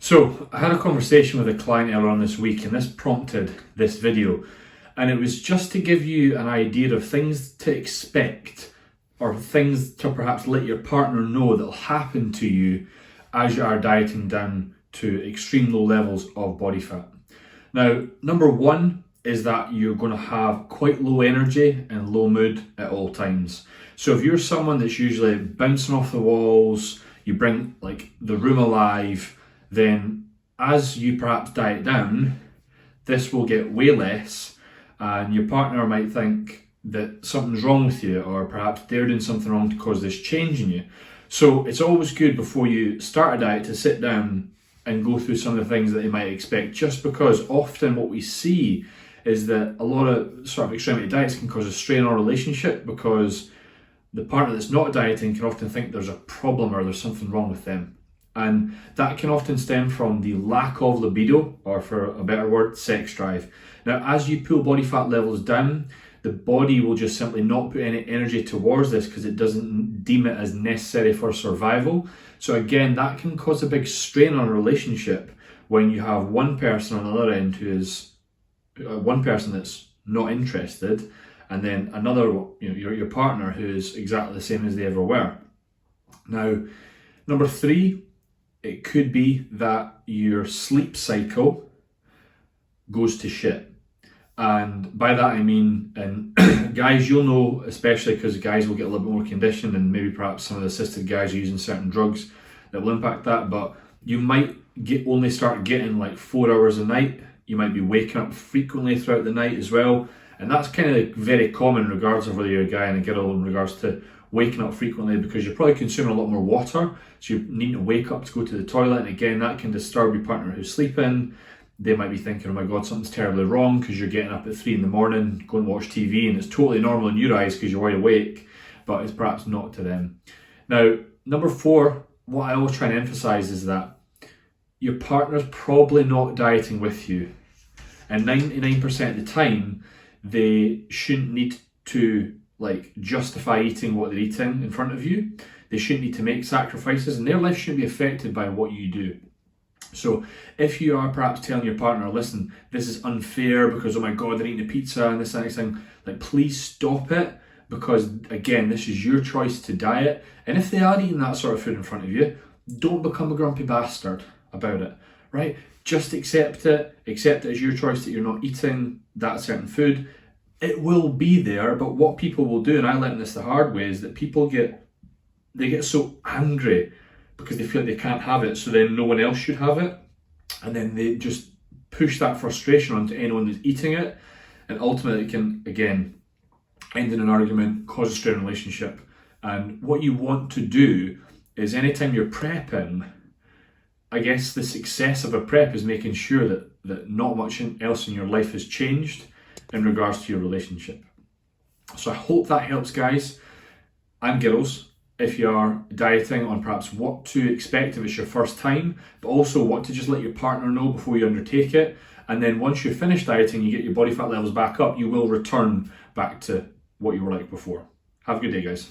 So I had a conversation with a client earlier on this week, and this prompted this video. And it was just to give you an idea of things to expect, or things to perhaps let your partner know that'll happen to you as you are dieting down to extreme low levels of body fat. Now, number one is that you're going to have quite low energy and low mood at all times. So if you're someone that's usually bouncing off the walls, you bring like the room alive, then as you perhaps diet down, this will get way less, and your partner might think that something's wrong with you, or perhaps they're doing something wrong to cause this change in you. So it's always good before you start a diet to sit down and go through some of the things that they might expect, just because often what we see is that a lot of sort of extremity diets can cause a strain on a relationship, because the partner that's not dieting can often think there's a problem or there's something wrong with them. And that can often stem from the lack of libido, or for a better word, sex drive. Now, as you pull body fat levels down, the body will just simply not put any energy towards this because it doesn't deem it as necessary for survival. So again, that can cause a big strain on a relationship when you have one person on the other end who is one person that's not interested, and then another, your partner, who is exactly the same as they ever were. Now, number three, it could be that your sleep cycle goes to shit. And by that I mean, and guys, you'll know, especially because guys will get a little bit more conditioned, and maybe perhaps some of the assisted guys are using certain drugs that will impact that, but you might only start getting like 4 hours a night. You might be waking up frequently throughout the night as well. And that's kind of very common regardless of whether you're a guy and a girl, in regards to waking up frequently, because you're probably consuming a lot more water. So you need to wake up to go to the toilet. And again, that can disturb your partner who's sleeping. They might be thinking, oh my God, something's terribly wrong, because you're getting up at 3 a.m, going to watch TV, and it's totally normal in your eyes because you're wide awake, but it's perhaps not to them. Now, number four, what I always try and emphasize is that your partner's probably not dieting with you. And 99% of the time, they shouldn't need to justify eating what they're eating in front of you. They shouldn't need to make sacrifices, and their life shouldn't be affected by what you do. So if you are perhaps telling your partner, listen, this is unfair because, oh my God, they're eating a pizza and this and that thing, please stop it, because again, this is your choice to diet. And if they are eating that sort of food in front of you, don't become a grumpy bastard about it, right? Just accept it as your choice that you're not eating that certain food. It will be there, but what people will do, and I learned this the hard way, is that people get so angry because they feel like they can't have it, so then no one else should have it, and then they just push that frustration onto anyone that's eating it, and ultimately it can, again, end in an argument, cause a strain in a relationship. And what you want to do is, anytime you're prepping, I guess the success of a prep is making sure that not much else in your life has changed in regards to your relationship. So I hope that helps, guys and girls, if you are dieting, on perhaps what to expect if it's your first time, but also what to just let your partner know before you undertake it. And then once you're finished dieting, you get your body fat levels back up, you will return back to what you were like before. Have a good day, guys.